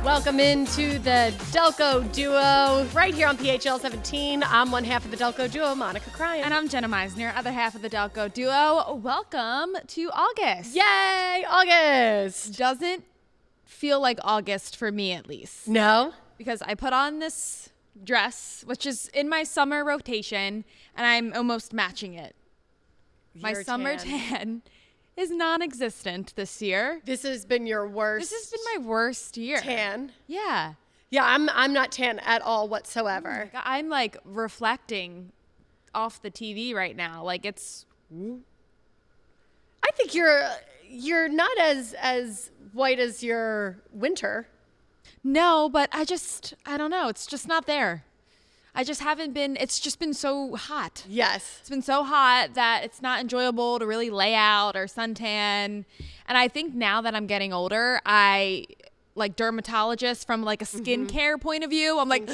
Welcome into the Delco Duo right here on PHL 17. I'm one half of the Delco Duo, Monica Cryan. And I'm Jenna Meisner, other half of the Delco Duo. Welcome to August. Yay, August. Doesn't feel like August for me, at least. No? Because I put on this dress, which is in my summer rotation, and I'm almost matching it. My summer tan is non-existent this year. This has been your worst. This has been my worst year. Tan? Yeah. Yeah, I'm not tan at all whatsoever. I'm like reflecting off the TV right now. Like it's. I think you're not as white as your winter. No, but I don't know. It's just not there. I just haven't been, it's just been so hot. Yes. It's been so hot that it's not enjoyable to really lay out or suntan. And I think now that I'm getting older, I like dermatologists from like a skincare point of view. I'm like,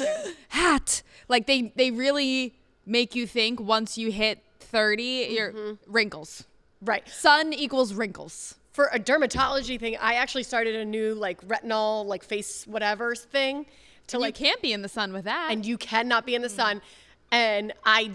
hot. Like they really make you think once you hit 30, your wrinkles. Right. Sun equals wrinkles. For a dermatology thing, I actually started a new like retinol, like face whatever thing. You can't be in the sun with that. And you cannot be in the sun. And I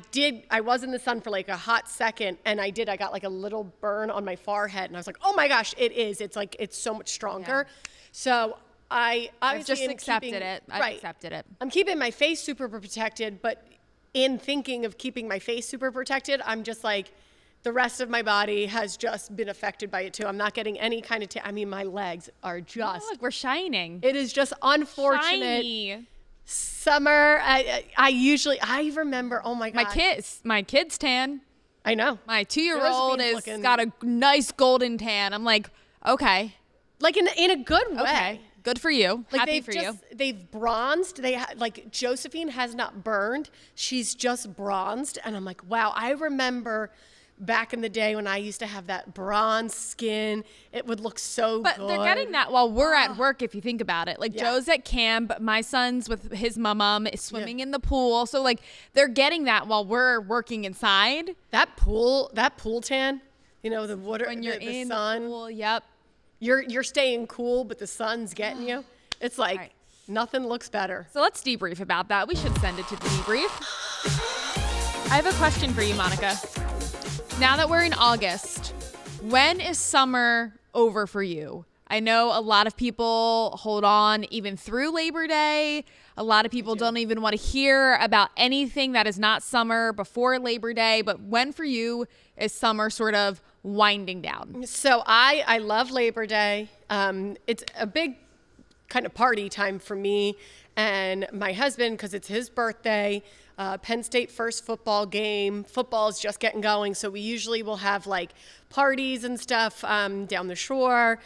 was in the sun for like a hot second, and I got like a little burn on my forehead, and I was like, oh my gosh, it's like, it's so much stronger. Yeah. So I just accepted it. I've accepted it. I'm keeping my face super protected, but in thinking of keeping my face super protected, I'm just like, the rest of my body has just been affected by it too. I'm not getting any kind of my legs are just. Oh, look, we're shining. It is just unfortunate. Shiny. Summer. I remember. Oh my god. My kids tan. I know. My 2-year-old has got a nice golden tan. I'm like, okay. Like in a good way. Okay. Good for you. Like happy for you. They've bronzed. Like Josephine has not burned. She's just bronzed, and I'm like, wow. I remember back in the day when I used to have that bronze skin, it would look so good. But they're getting that while we're at work, if you think about it. Like Joe's at camp, my son's with his mom is swimming in the pool. So like they're getting that while we're working inside. That pool tan, the water, when you're the in sun, the pool, yep. You're staying cool, but the sun's getting you. It's like nothing looks better. So let's debrief about that. We should send it to the debrief. I have a question for you, Monica. Now that we're in August, when is summer over for you? I know a lot of people hold on even through Labor Day. A lot of people don't even want to hear about anything that is not summer before Labor Day. But when for you is summer sort of winding down? So I love Labor Day. It's a big kind of party time for me and my husband because it's his birthday. Penn State first football game. Football is just getting going, so we usually will have like parties and stuff down the shore.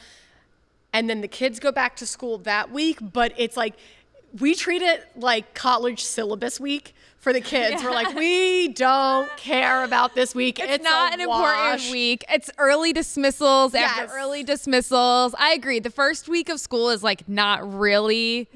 And then the kids go back to school that week, but it's like we treat it like college syllabus week for the kids. Yeah. We're like, we don't care about this week. It's not an important week. It's early dismissals after early dismissals. I agree. The first week of school is like not really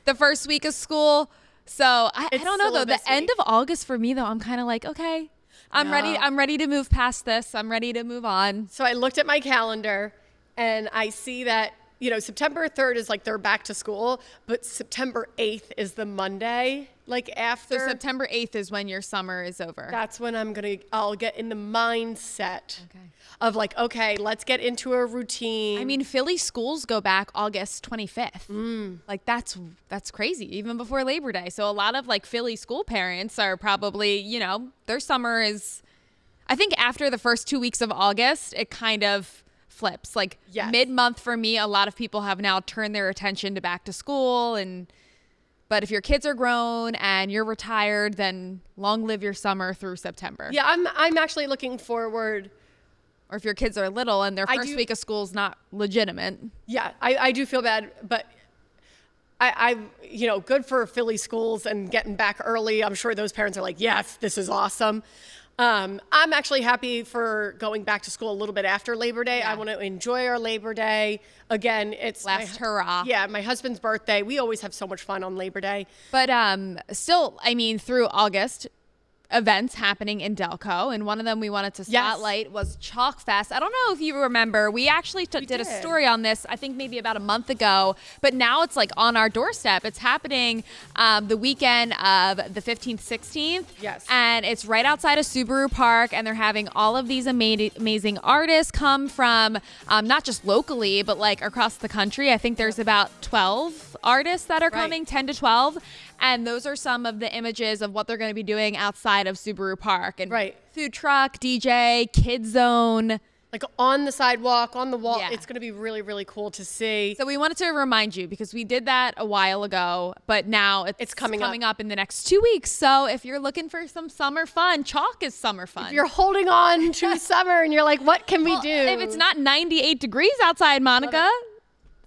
the first week of school. So I don't know though. The end of August for me though, I'm kind of like, okay, I'm ready. I'm ready to move past this. I'm ready to move on. So I looked at my calendar and I see that, September 3rd is like they're back to school, but September 8th is the Monday, like after. So September 8th is when your summer is over. That's when I'll get in the mindset of like, okay, let's get into a routine. I mean, Philly schools go back August 25th. Like that's crazy, even before Labor Day. So a lot of like Philly school parents are probably, their summer is, I think after the first 2 weeks of August, it kind of flips. Like mid-month for me, a lot of people have now turned their attention to back to school. But if your kids are grown and you're retired, then long live your summer through September. Yeah, I'm actually looking forward. Or if your kids are little and their first week of school is not legitimate. Yeah, I do feel bad, but I good for Philly schools and getting back early. I'm sure those parents are like, yes, this is awesome. I'm actually happy for going back to school a little bit after Labor Day. I want to enjoy our Labor Day. Again, it's last hurrah. Yeah, my husband's birthday. We always have so much fun on Labor Day. But still, I mean, through August, events happening in Delco, and one of them we wanted to spotlight was Chalk Fest. I don't know if you remember, we actually did a story on this, I think maybe about a month ago, but now it's like on our doorstep. It's happening the weekend of the 15th, 16th. Yes. And it's right outside of Subaru Park, and they're having all of these amazing artists come from not just locally, but like across the country. I think there's about 12 artists that are coming, 10 to 12. And those are some of the images of what they're going to be doing outside of Subaru Park. And food truck, DJ, kid zone. Like on the sidewalk, on the wall. Yeah. It's going to be really, really cool to see. So we wanted to remind you because we did that a while ago, but now it's coming up in the next 2 weeks. So if you're looking for some summer fun, Chalk is summer fun. If you're holding on to summer and you're like, what can we do? If it's not 98 degrees outside, Monica.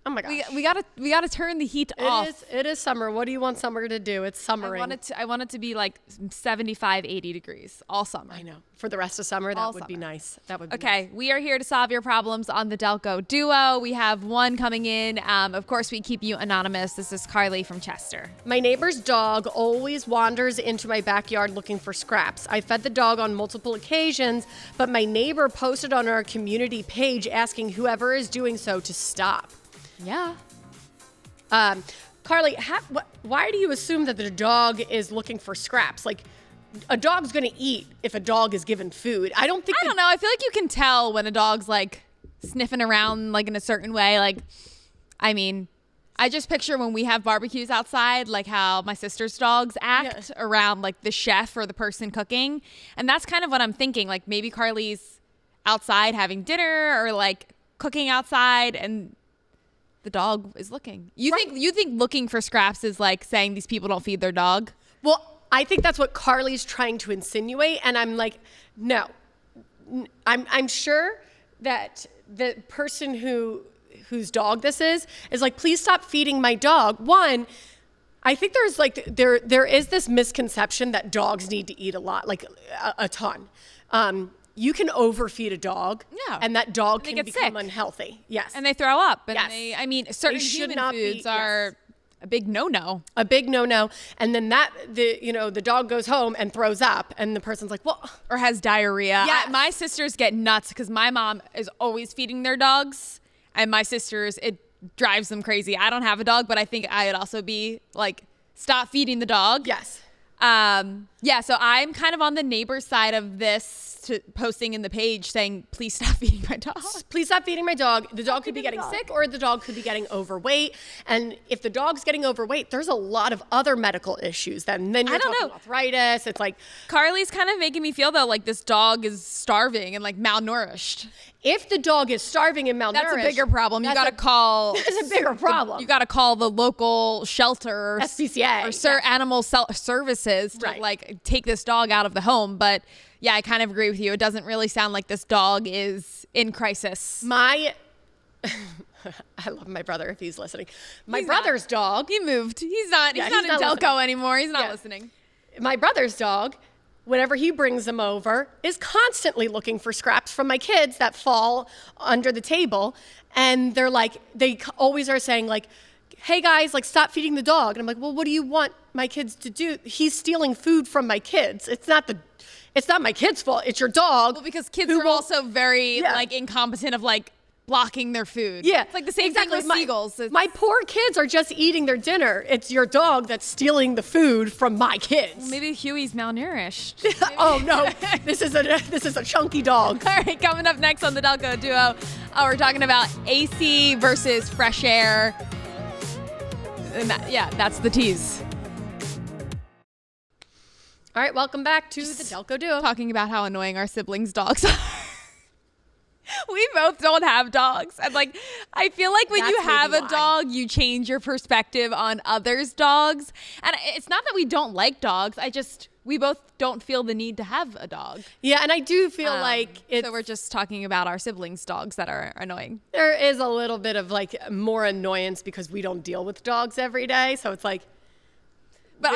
Oh my gosh. We gotta turn the heat off. It is summer. What do you want summer to do? It's summering. I want it to be like 75, 80 degrees all summer. I know. For the rest of summer, that would be nice. That would be okay. Nice. We are here to solve your problems on the Delco Duo. We have one coming in. Of course, we keep you anonymous. This is Carly from Chester. My neighbor's dog always wanders into my backyard looking for scraps. I fed the dog on multiple occasions, but my neighbor posted on our community page asking whoever is doing so to stop. Yeah. Carly, why do you assume that the dog is looking for scraps? Like, a dog's going to eat if a dog is given food. I don't know. I feel like you can tell when a dog's like sniffing around like in a certain way. Like, I mean, I just picture when we have barbecues outside, like how my sister's dogs act around like the chef or the person cooking. And that's kind of what I'm thinking. Like maybe Carly's outside having dinner or like cooking outside and the dog is looking. You think looking for scraps is like saying these people don't feed their dog? Well, I think that's what Carly's trying to insinuate, and I'm like, no. I'm sure that the person whose dog this is like, please stop feeding my dog. One, I think there's like there is this misconception that dogs need to eat a lot, like a ton. You can overfeed a dog, and that dog can become unhealthy. Yes. And they throw up. And certain human foods are a big no-no. A big no-no. And then the dog goes home and throws up, and the person's like, well. Or has diarrhea. Yes. My sisters get nuts because my mom is always feeding their dogs, and my sisters, it drives them crazy. I don't have a dog, but I think I would also be like, stop feeding the dog. Yes. So I'm kind of on the neighbor side of this, posting in the page saying, please stop feeding my dog. Please stop feeding my dog. The dog could be getting sick, or the dog could be getting overweight. And if the dog's getting overweight, there's a lot of other medical issues. Then you're talking arthritis. It's like Carly's kind of making me feel though like this dog is starving and like malnourished. If the dog is starving and malnourished, that's a bigger problem. You got to call. It's a bigger problem. You got to call the local shelter, SPCA, or animal services to like take this dog out of the home. But yeah, I kind of agree with you. It doesn't really sound like this dog is in crisis. I love my brother if he's listening. My brother's dog. He moved. He's not in Delco anymore. He's not listening. My brother's dog, whenever he brings them over, is constantly looking for scraps from my kids that fall under the table. And they always are saying like, hey guys, like stop feeding the dog. And I'm like, well, what do you want my kids to do? He's stealing food from my kids. It's not my kid's fault. It's your dog. Well, because kids are also very like incompetent of like blocking their food. Yeah. It's like the same thing with seagulls. My poor kids are just eating their dinner. It's your dog that's stealing the food from my kids. Well, maybe Huey's malnourished. Oh no, this is a chunky dog. All right, coming up next on the Delco Duo, we're talking about AC versus fresh air. And that's the tease. All right, welcome back to the Delco Duo. Talking about how annoying our siblings' dogs are. We both don't have dogs. And like, I feel like when you have a dog, you change your perspective on others' dogs. And it's not that we don't like dogs. We both don't feel the need to have a dog. Yeah, and I do feel like so we're just talking about our siblings' dogs that are annoying. There is a little bit of like more annoyance because we don't deal with dogs every day. So it's like. But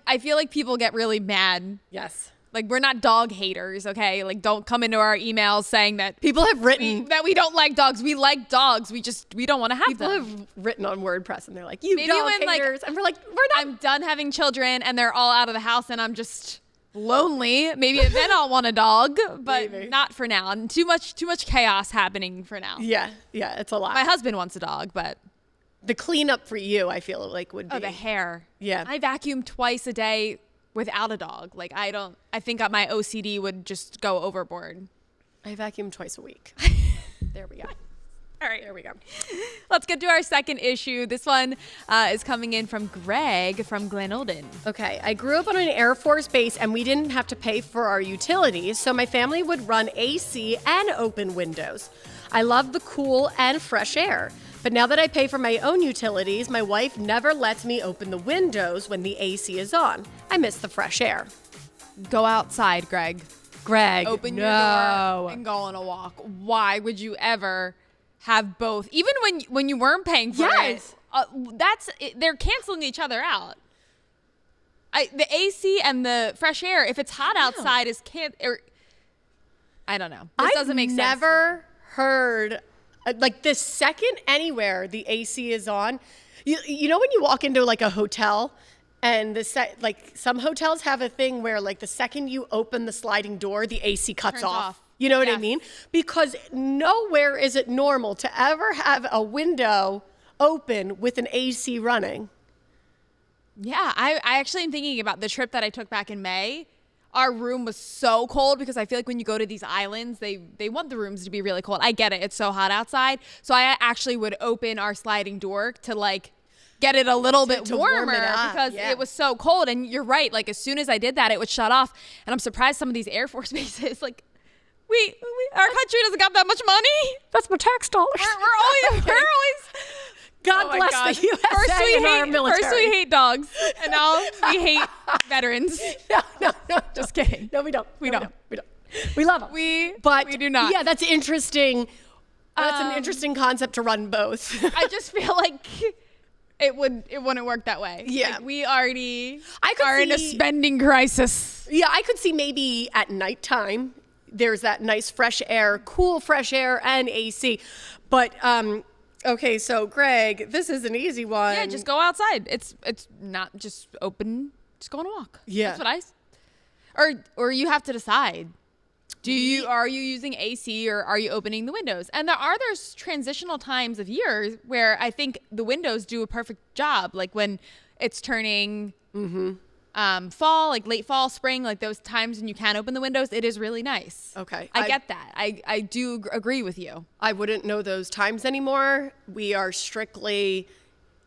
I feel like people get really mad. Yes. Like, we're not dog haters, okay? Like, don't come into our emails saying that people have written that we don't like dogs. We like dogs. We don't want to have people them. People have written on WordPress and they're like, you maybe dog haters. And we're like, we're not. I'm done having children and they're all out of the house and I'm just lonely. Maybe then I'll want a dog, but Maybe. not for now. And too much chaos happening for now. Yeah, it's a lot. My husband wants a dog, but The cleanup for you, I feel like would be. oh, the hair. Yeah. I vacuum twice a day without a dog. Like I think my OCD would just go overboard. I vacuum twice a week. There we go. All right. There we go. Let's get to our second issue. This one is coming in from Greg from Glenolden. Okay, I grew up on an Air Force base and we didn't have to pay for our utilities, so my family would run AC and open windows. I love the cool and fresh air. But now that I pay for my own utilities, my wife never lets me open the windows when the AC is on. I miss the fresh air. Go outside, Greg. Greg, Open no. your door and go on a walk. Why would you ever have both? Even when you weren't paying for Yes. it, they're canceling each other out. The AC and the fresh air, if it's hot outside, I don't know. This doesn't make sense. I've never heard, like the second anywhere the AC is on, you know when you walk into like a hotel and like some hotels have a thing where like the second you open the sliding door, the AC cuts Turns off. off. You know what I Yes. mean? Because nowhere is it normal to ever have a window open with an AC running. Yeah, I actually am thinking about the trip that I took back in May. Our room was so cold because I feel like when you go to these islands, they want the rooms to be really cold. I get it. It's so hot outside. So I actually would open our sliding door to like get it a little bit to warm warmer it up, because yeah. it was so cold. And you're right. Like as soon as I did that, it would shut off. And I'm surprised some of these Air Force bases, like our country doesn't got that much money. That's my tax dollars. We're always God oh my bless God. the USA and our military. First we hate dogs, and now we hate veterans. No. Just kidding. No, we don't. We don't. We love them. We do not. Yeah, that's interesting. That's an interesting concept to run both. I just feel like it wouldn't work that way. Yeah. Like we already I could are in a see- spending crisis. Yeah, I could see maybe at nighttime there's that nice fresh air, cool fresh air and AC. But okay, so Greg, this is an easy one. Yeah, just go outside. It's not just open. Just go on a walk. Yeah. That's what or you have to decide. Are you using AC or are you opening the windows? And there's transitional times of years where I think the windows do a perfect job. Like when it's turning fall, like late fall, spring, like those times when you can open the windows, it is really nice. Okay. I get that. I do agree with you. I wouldn't know those times anymore. We are strictly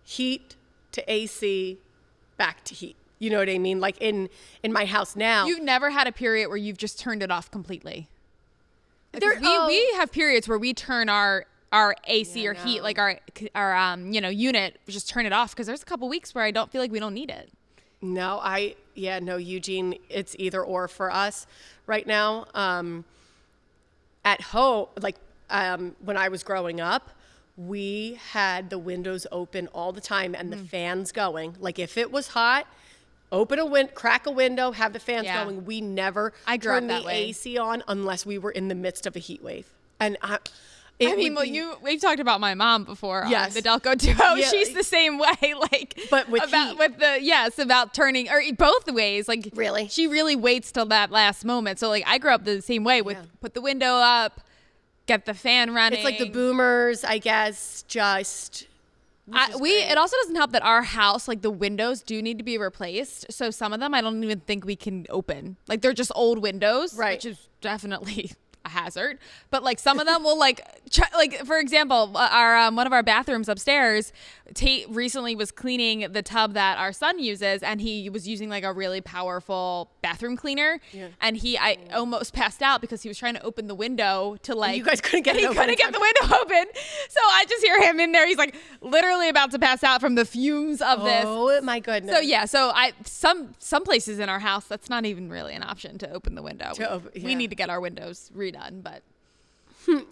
heat to AC, back to heat. You know what I mean? Like in my house now. You've never had a period where you've just turned it off completely. There- We have periods where we turn our AC or no. heat, like our unit, just turn it off because there's a couple weeks where I don't feel like we don't need it. No, Eugene, it's either or for us right now. At home, like when I was growing up, we had the windows open all the time and the fans going. Like if it was hot, crack a window, have the fans Yeah. going. We never I grew up turned that the way. AC on unless we were in the midst of a heat wave. And We've talked about my mom before. Yes. On the Delco Duo. Yeah. She's the same way. Like, But with heat. about turning or both ways. Like, Really? she really waits till that last moment. So like, I grew up the same way with Yeah. put the window up, get the fan running. it's like the boomers, I guess, just. It also doesn't help that our house, like the windows do need to be replaced. So some of them I don't even think we can open. Like they're just old windows, Right. which is definitely a hazard. But like some of them will like for example, our one of our bathrooms upstairs, Tate recently was cleaning the tub that our son uses, and he was using like a really powerful bathroom cleaner. Yeah. And I almost passed out because he was trying to open the window to like. you guys couldn't get it he open couldn't in get the window open. So I just hear him in there. He's like literally about to pass out from the fumes of this. Oh my goodness. So yeah, some places in our house that's not even really an option to open the window. We yeah. need to get our windows redone, but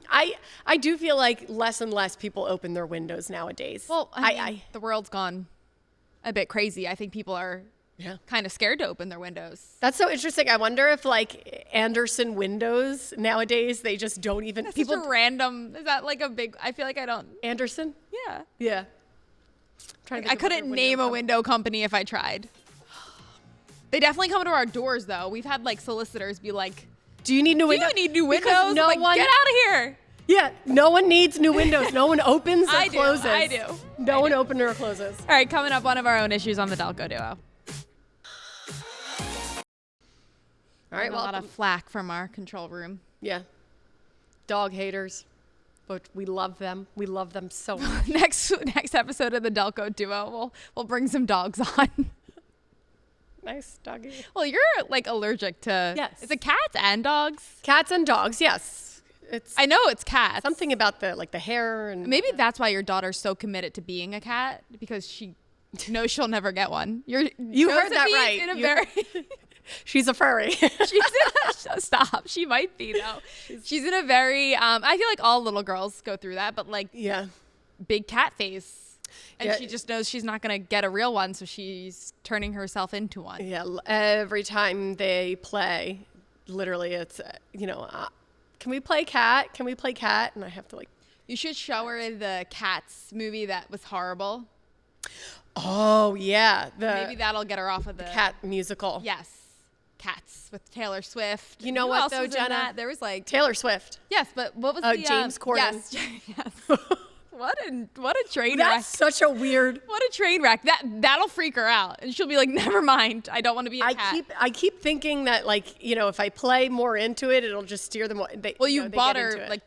I do feel like less and less people open their windows nowadays. well, I mean, the world's gone a bit crazy. I think people are kind of scared to open their windows. That's so interesting. I wonder if like Anderson windows nowadays, they just don't even Such a random. Is that like a big? I feel like I don't. Anderson? Yeah. Yeah. Trying to I think of couldn't other name a window window company if I tried. They definitely come to our doors, though. We've had like solicitors be like, do you need new windows? Do you need new windows? Because no like, one, get out of here. Yeah, no one needs new windows. No one opens or I closes. I do. No one opens or closes. All right, coming up, one of our own issues on the Delco Duo. All right, a lot of flack from our control room. Yeah. Dog haters. But we love them. We love them so much. next episode of the Delco Duo, we'll bring some dogs on. Nice doggy. Well, you're like allergic to. Yes. Is it cats and dogs? Cats and dogs, yes. I know it's cats. Something about the hair and maybe that's why your daughter's so committed to being a cat, because she knows she'll never get one. You heard that right. In a very she's a furry. Stop. She might be though. She's in a very I feel like all little girls go through that, but like big cat face. And she just knows she's not going to get a real one, so she's turning herself into one. Yeah, every time they play, literally it's can we play cat? Can we play cat? And I have to like. You should show her the Cats movie that was horrible. Oh yeah, maybe that'll get her off of the cat musical. Yes, Cats with Taylor Swift. You know what though, Jenna? There was like Taylor Swift. Yes, but what was the James Corden? Yes. What a train wreck. That's such a weird. What a train wreck. That'll freak her out, and she'll be like, "Never mind. I don't want to be a cat." I keep thinking that if I play more into it, it'll just steer them. You bought her like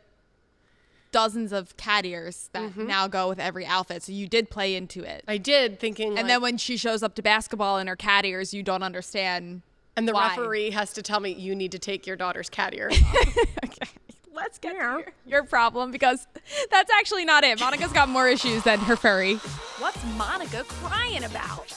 dozens of cat ears that now go with every outfit, so you did play into it. I did, thinking. And then when she shows up to basketball in her cat ears, you don't understand. And the why. referee has to tell me you need to take your daughter's cat ears. Okay. Let's get to your problem, because that's actually not it. Monica's got more issues than her furry. What's Monica crying about?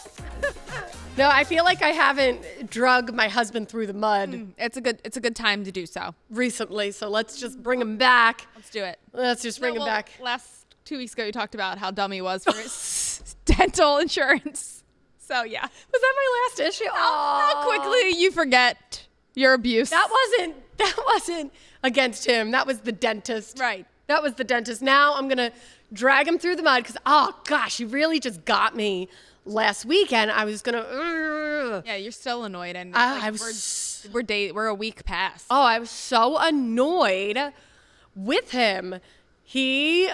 No, I feel like I haven't drug my husband through the mud. It's a good time to do so. Recently, so let's just bring him back. Let's do it. Let's just bring him back. Last 2 weeks ago, you talked about how dumb he was for his dental insurance. So yeah. Was that my last issue? How quickly you forget your abuse. That wasn't against him. That was the dentist. Right. That was the dentist. Now I'm going to drag him through the mud because, oh, gosh, he really just got me last weekend. I was going to. Yeah, you're still annoyed. And we're a week past. Oh, I was so annoyed with him. We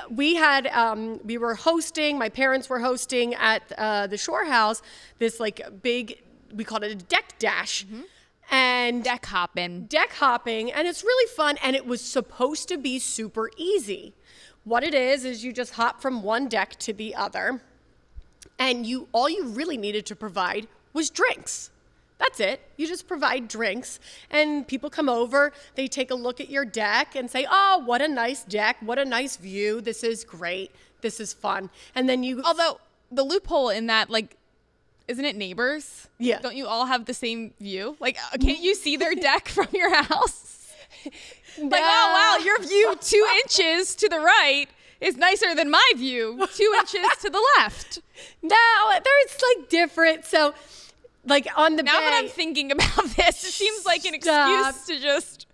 were hosting, my parents were hosting at the Shore House, this like big, we called it a deck dash. And deck hopping, and it's really fun, and it was supposed to be super easy. What it is you just hop from one deck to the other, and all you really needed to provide was drinks. That's it. You just provide drinks, and people come over, they take a look at your deck and say, oh, what a nice deck, what a nice view, this is great, this is fun. And then although the loophole in that, like, isn't it neighbors? Yeah. Don't you all have the same view? Like, can't you see their deck from your house? No. Like, oh, wow, your view 2 inches to the right is nicer than my view 2 inches to the left. No, there's like different. So, like on the now bay. that I'm thinking about this, it seems like an excuse to just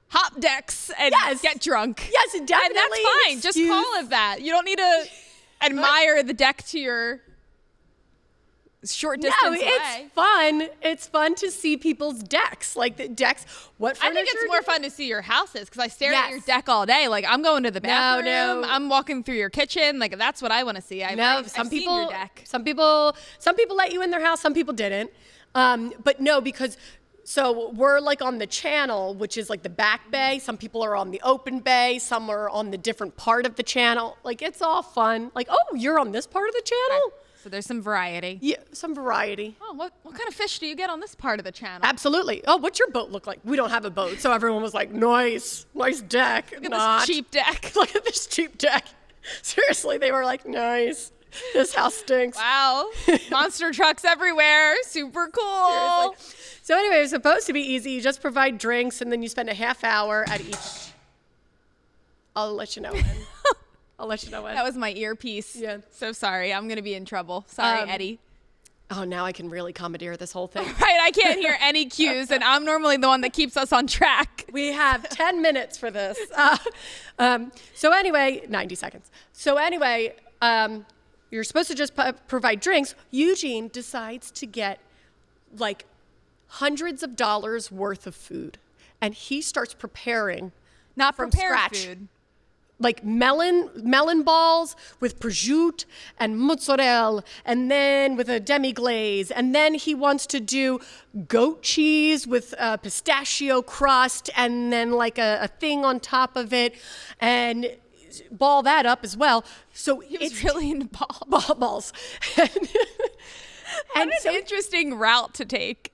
hop decks and get drunk. Yes, definitely. And that's fine. Just call it that. You don't need to admire the deck to your short distance away. It's fun. It's fun to see people's decks, like the decks. What furniture? I think it's more fun to see your houses, because I stare at your deck all day. Like, I'm going to the bathroom. No. I'm walking through your kitchen. Like, that's what I want to see. Some people let you in their house. Some people didn't. But no, because so we're like on the channel, which is like the back bay. Some people are on the open bay. Some are on the different part of the channel. Like, it's all fun. Like, oh, you're on this part of the channel. Right. So there's some variety. Yeah, some variety. Oh, what kind of fish do you get on this part of the channel? Absolutely. Oh, what's your boat look like? We don't have a boat, so everyone was like, nice deck. Look at this cheap deck. Look at this cheap deck. Seriously, they were like, nice. This house stinks. Wow. Monster trucks everywhere. Super cool. Seriously. So anyway, it was supposed to be easy. You just provide drinks, and then you spend a half hour at each. I'll let you know when. That was my earpiece. Yeah. So sorry. I'm going to be in trouble. Sorry, Eddie. Oh, now I can really commandeer this whole thing. Right. I can't hear any cues, and I'm normally the one that keeps us on track. We have 10 minutes for this. So anyway, 90 seconds. So anyway, you're supposed to just provide drinks. Eugene decides to get like hundreds of dollars worth of food. And he starts preparing Not from prepared scratch. food. Like melon balls with prosciutto and mozzarella, and then with a demi-glaze. And then he wants to do goat cheese with pistachio crust, and then like a thing on top of it, and ball that up as well. So It's really into balls. balls. And it's an interesting route to take.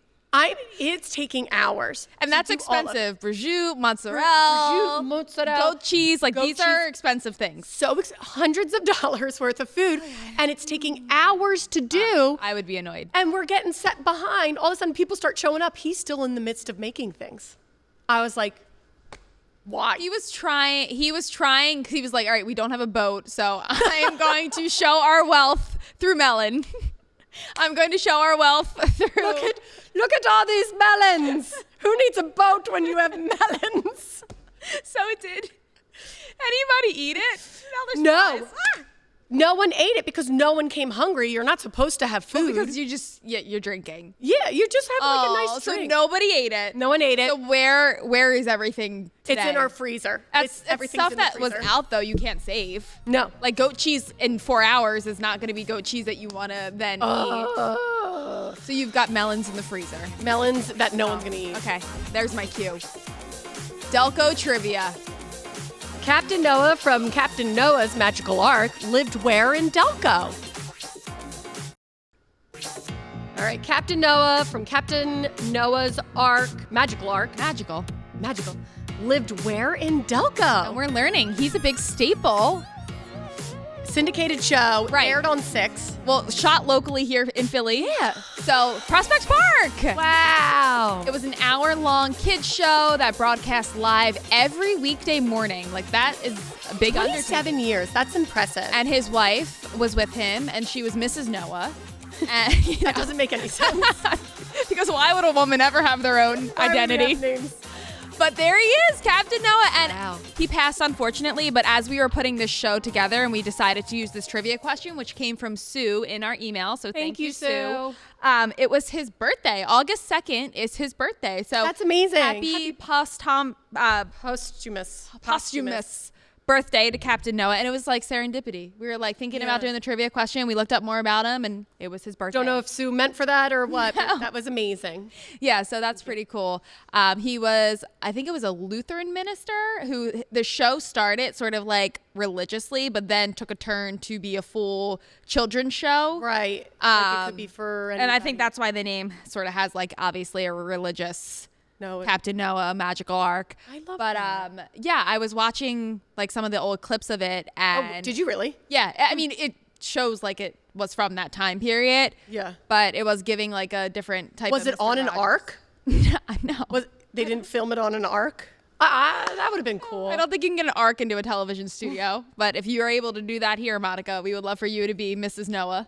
It's taking hours. And to that's do all of expensive. Prosciutto, Prosciutto, mozzarella, mozzarella, goat cheese. Like goat these are cheese. expensive things. So hundreds of dollars worth of food, and it's taking hours to do. I would be annoyed. And we're getting set behind. All of a sudden, people start showing up. He's still in the midst of making things. I was like, why? He was trying, because he was like, all right, we don't have a boat, so I am going to show our wealth through melon. I'm going to show our wealth through. Look at all these melons. Who needs a boat when you have melons? So it did. Anybody eat it? No. Flies. No one ate it because no one came hungry. You're not supposed to have food. Because you're drinking. Yeah, you just have like a nice so drink. nobody ate it. No one ate it. So where is everything today? It's in our freezer. That's Everything's stuff in the that was freezer. out though. You can't save. No. Like goat cheese in 4 hours is not going to be goat cheese that you want to then eat. So you've got melons in the freezer. Melons that no one's gonna eat. Okay, there's my cue. Delco trivia. Captain Noah from Captain Noah's Magical Ark lived where in Delco? All right, Captain Noah from Captain Noah's Ark, Magical, lived where in Delco? And we're learning. He's a big staple. Syndicated show, Right. aired on 6. Well, shot locally here in Philly. Yeah. So Prospect Park. Wow. It was an hour-long kids show that broadcast live every weekday morning. Like that is a big undertaking. 27 years. That's impressive. And his wife was with him, and she was Mrs. Noah. And, that doesn't make any sense. because why would a woman ever have their own Why would we identity? have names? But there he is, Captain Noah. And Wow. he passed, unfortunately. But as we were putting this show together and we decided to use this trivia question, which came from Sue in our email. So thank you, Sue. It was his birthday. August 2nd is his birthday. So That's amazing. Happy posthumous birthday to Captain Noah. And it was like serendipity. We were like thinking about doing the trivia question. We looked up more about him and it was his birthday. Don't know if Sue meant for that or what, but that was amazing. Yeah, so that's pretty cool. He was, I think it was a Lutheran minister who the show started sort of like religiously, but then took a turn to be a full children's show. Right. Like it could be for anybody. And I think that's why the name sort of has like obviously a religious Captain Noah, Magical Ark. I love that. Yeah, I was watching like some of the old clips of it and did you really? Yeah, I mean it shows like it was from that time period. Yeah. But it was giving like a different type of Was it Mr. on an Rogers. ark? No. They didn't film it on an ark? That would have been cool. I don't think you can get an ark into a television studio, but if you are able to do that here, Monica, we would love for you to be Mrs. Noah.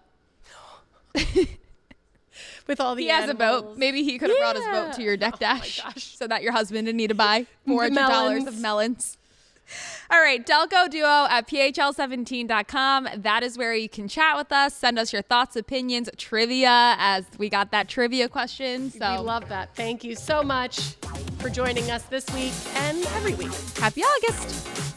With all the He has a boat. animals. Maybe he could have brought his boat to your deck dash so that your husband didn't need to buy $400 of melons. All right, Delco Duo at phl17.com. That is where you can chat with us, send us your thoughts, opinions, trivia, as we got that trivia question. So We love that. Thank you so much for joining us this week and every week. Happy August.